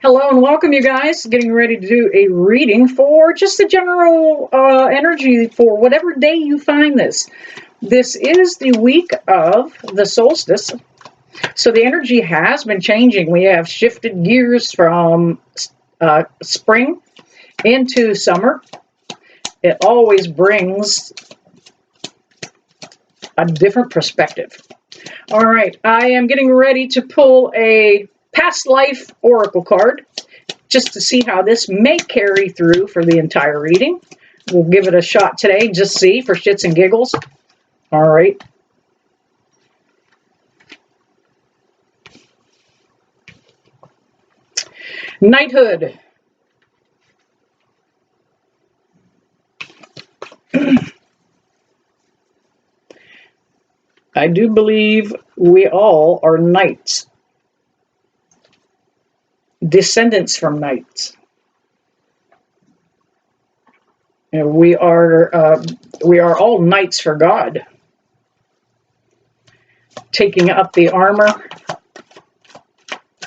Hello and welcome, you guys. Getting ready to do a reading for just the general energy for whatever day you find this. This is the week of the solstice. So the energy has been changing. We have shifted gears from spring into summer. It always brings a different perspective. All right, I am getting ready to pull a past life oracle card just to see how this may carry through for the entire reading. We'll give it a shot today, just see for shits and giggles. All right. Knighthood. I do believe we all are knights, descendants from knights. And we are all knights for God, taking up the armor,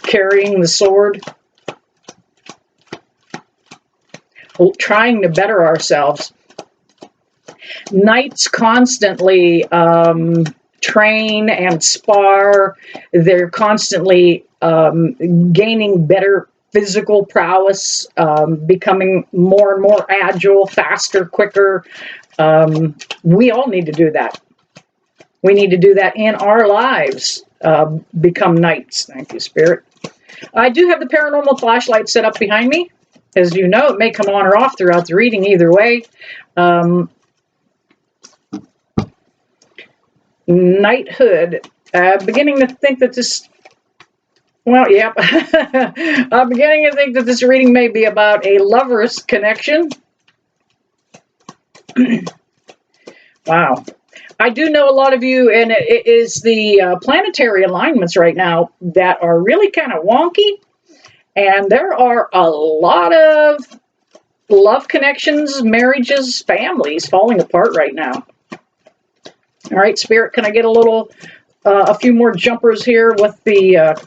carrying the sword, trying to better ourselves. Knights constantly train and spar. They're constantly gaining better physical prowess, becoming more and more agile, faster, quicker. We all need to do that. We need to do that in our lives. Become knights. Thank you, Spirit. I do have the paranormal flashlight set up behind me. As you know, it may come on or off throughout the reading either way. Knighthood. Beginning to think that this, well, yep. I'm beginning to think that this reading may be about a lover's connection. Wow. I do know a lot of you, and it is the planetary alignments right now that are really kind of wonky. And there are a lot of love connections, marriages, families falling apart right now. All right, Spirit, can I get a few more jumpers here with the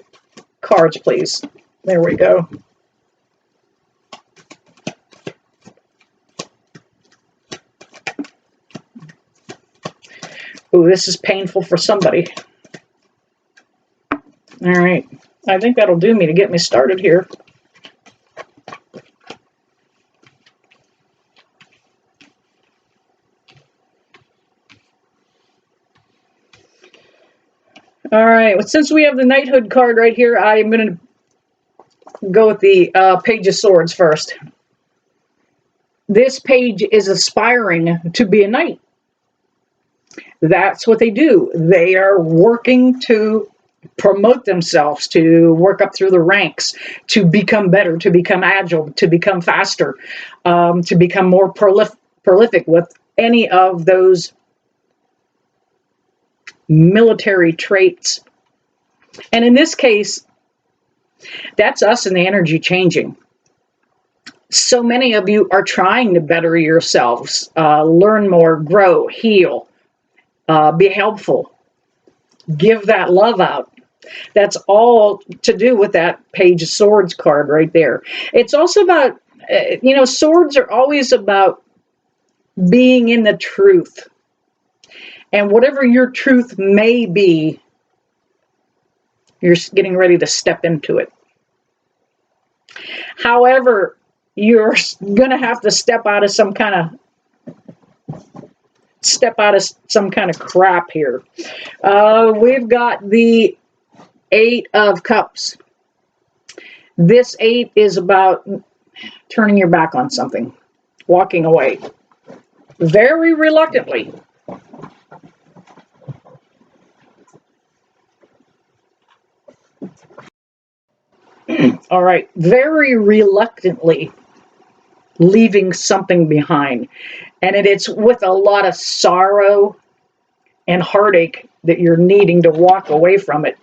cards, please? There we go. Ooh, this is painful for somebody. All right, I think that'll do me to get me started here. All right, well, since we have the Knighthood card right here, I am going to go with the Page of Swords first. This page is aspiring to be a knight. That's what they do. They are working to promote themselves, to work up through the ranks, to become better, to become agile, to become faster, to become more prolific with any of those military traits. And in this case, that's us and the energy changing. So many of you are trying to better yourselves, learn more, grow, heal, be helpful, give that love out. That's all to do with that Page of Swords card right there. It's also about, swords are always about being in the truth. And whatever your truth may be, you're getting ready to step into it. However, you're going to have to step out of some kind of crap here. We've got the Eight of Cups. This 8 is about turning your back on something, walking away, very reluctantly. All right, very reluctantly leaving something behind. And it's with a lot of sorrow and heartache that you're needing to walk away from it.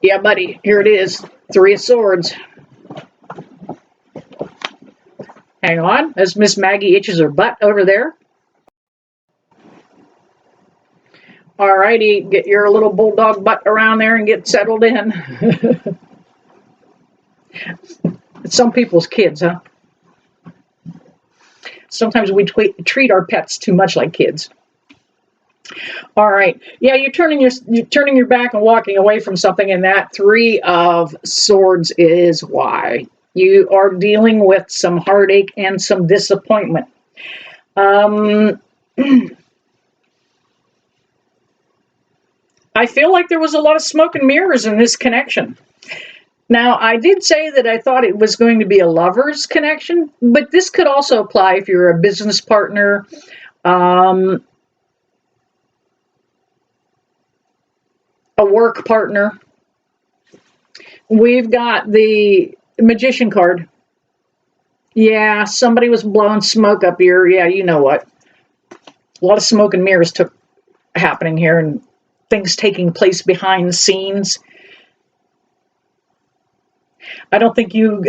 Yeah, buddy, here it is. Three of Swords. Hang on, as Miss Maggie itches her butt over there. All righty, get your little bulldog butt around there and get settled in. Some people's kids, huh? Sometimes we treat our pets too much like kids. All right. Yeah, you're turning your back and walking away from something, and that Three of Swords is why. You are dealing with some heartache and some disappointment. Um, I feel like there was a lot of smoke and mirrors in this connection. Now, I did say that I thought it was going to be a lover's connection, but this could also apply if you're a business partner, um, a work partner. We've got the Magician card. Yeah, somebody was blowing smoke up here. Yeah, you know what? A lot of smoke and mirrors took happening here and things taking place behind the scenes. I don't think you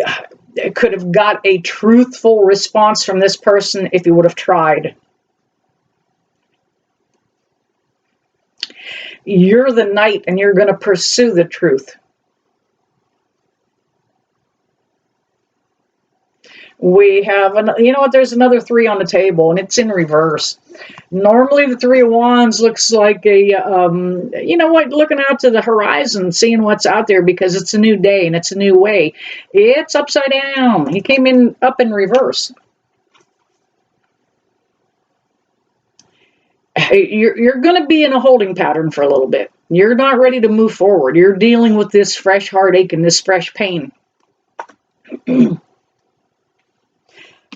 could have got a truthful response from this person if you would have tried. You're the knight and you're going to pursue the truth. We have, you know what, there's another three on the table and it's in reverse. Normally the Three of Wands looks like a, you know what, looking out to the horizon, seeing what's out there because it's a new day and it's a new way. It's upside down. He came in up in reverse. You're going to be in a holding pattern for a little bit. You're not ready to move forward. You're dealing with this fresh heartache and this fresh pain.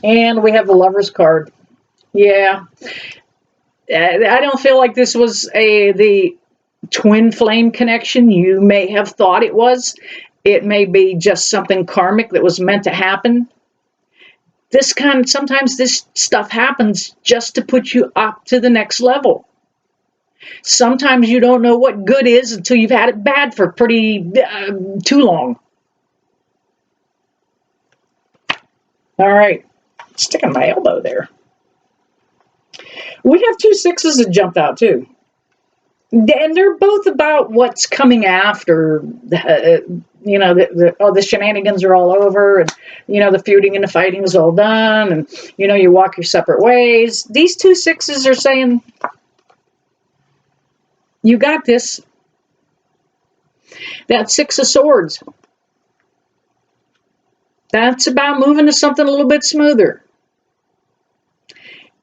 And we have the Lover's card. Yeah. I don't feel like this was the twin flame connection you may have thought it was. It may be just something karmic that was meant to happen. Sometimes this stuff happens just to put you up to the next level. Sometimes you don't know what good is until you've had it bad for too long. All right. Sticking my elbow there. We have two sixes that jumped out too. And they're both about what's coming after. You know, the shenanigans are all over, and you know, the feuding and the fighting is all done, and you know, you walk your separate ways. These two sixes are saying, you got this. That Six of Swords. That's about moving to something a little bit smoother.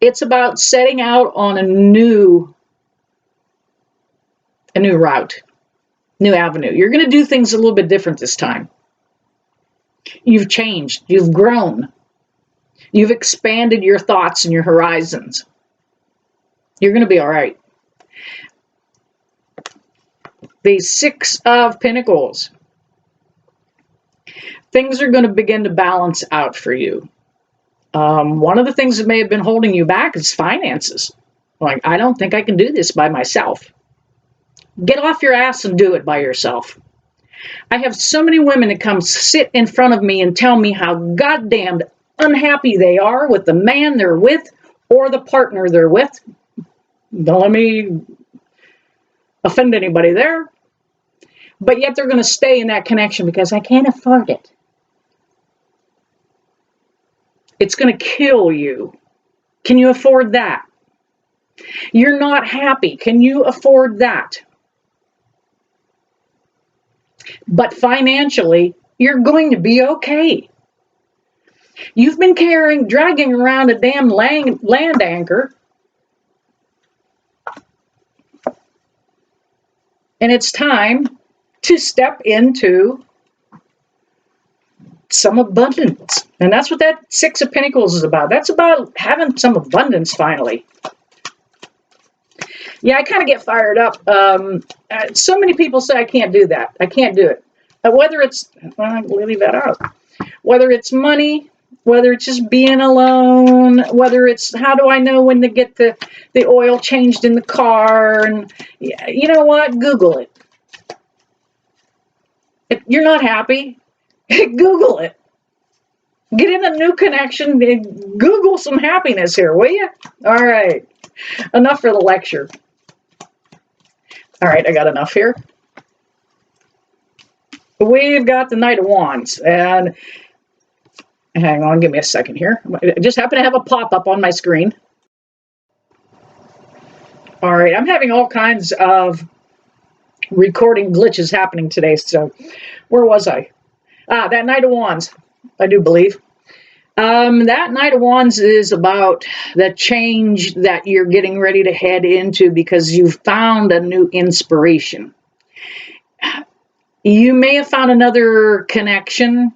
It's about setting out on a new route, new avenue. You're going to do things a little bit different this time. You've changed. You've grown. You've expanded your thoughts and your horizons. You're going to be all right. The Six of Pentacles. Things are going to begin to balance out for you. One of the things that may have been holding you back is finances. Like, I don't think I can do this by myself. Get off your ass and do it by yourself. I have so many women that come sit in front of me and tell me how goddamn unhappy they are with the man they're with or the partner they're with. Don't let me offend anybody there. But yet they're going to stay in that connection because I can't afford it. It's going to kill you. Can you afford that? You're not happy. Can you afford that? But financially, you're going to be okay. You've been dragging around a damn land anchor. And it's time to step into some abundance. And that's what that Six of Pentacles is about. That's about having some abundance finally. Yeah, I kind of get fired up. So many people say I can't do that. I can't do it. Whether it's, well, we'll leave that out. Whether it's money, whether it's just being alone, whether it's how do I know when to get the oil changed in the car, and you know what? Google it. If you're not happy, Google it. Get in a new connection and Google some happiness here, will you? All right. Enough for the lecture. All right, I got enough here. we've got the Knight of Wands. And hang on, give me a second here. I just happen to have a pop-up on my screen. All right, I'm having all kinds of recording glitches happening today. So where was I? That Knight of Wands, I do believe. That Knight of Wands is about the change that you're getting ready to head into because you've found a new inspiration. You may have found another connection,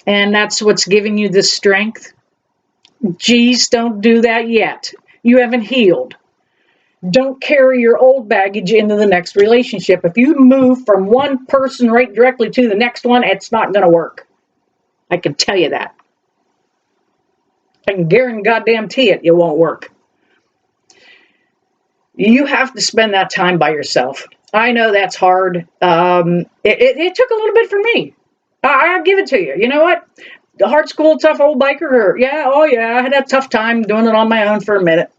and that's what's giving you the strength. Geez, don't do that yet. You haven't healed. Don't carry your old baggage into the next relationship. If you move from one person right directly to the next one, it's not going to work. I can tell you that. I can guarantee it won't work. You have to spend that time by yourself. I know that's hard. It took a little bit for me. I'll give it to you. You know what? The hard school, tough old biker. Yeah, oh yeah, I had a tough time doing it on my own for a minute.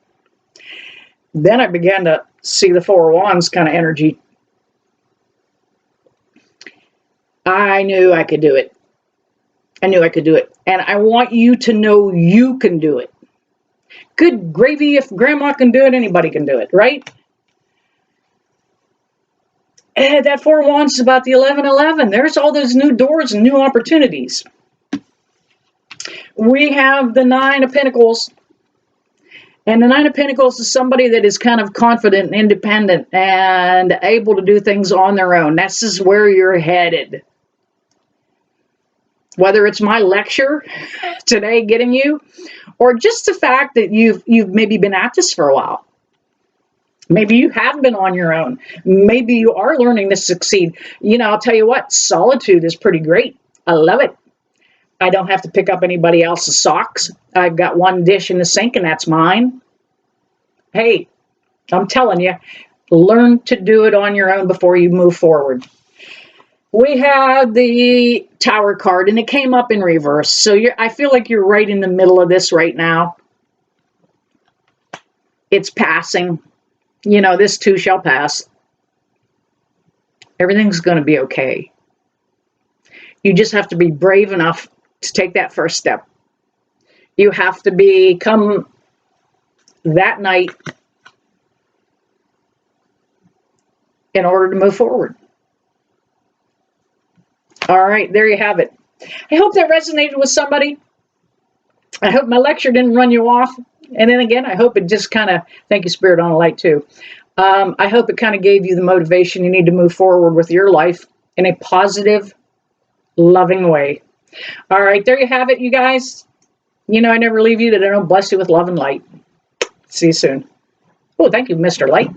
Then I began to see the Four of Wands kind of energy. I knew I could do it. I knew I could do it. And I want you to know you can do it. Good gravy, if grandma can do it, anybody can do it, right? And that Four of Wands is about the 1111. There's all those new doors and new opportunities. We have the Nine of Pentacles. And the Nine of Pentacles is somebody that is kind of confident and independent and able to do things on their own. This is where you're headed. Whether it's my lecture today getting you, or just the fact that you've maybe been at this for a while. Maybe you have been on your own. Maybe you are learning to succeed. You know, I'll tell you what, solitude is pretty great. I love it. I don't have to pick up anybody else's socks. I've got one dish in the sink and that's mine. Hey, I'm telling you, learn to do it on your own before you move forward. We have the Tower card and it came up in reverse. So I feel like you're right in the middle of this right now. It's passing. You know, this too shall pass. Everything's going to be okay. You just have to be brave enough to take that first step. You have to become that knight in order to move forward. All right, there you have it. I hope that resonated with somebody. I hope my lecture didn't run you off. And then again, I hope it just kind of, thank you, Spirit on a Light too. I hope it kind of gave you the motivation you need to move forward with your life in a positive, loving way. All right, there you have it, you guys. You know, I never leave you that I don't bless you with love and light. See you soon. Oh, thank you, Mr. Light.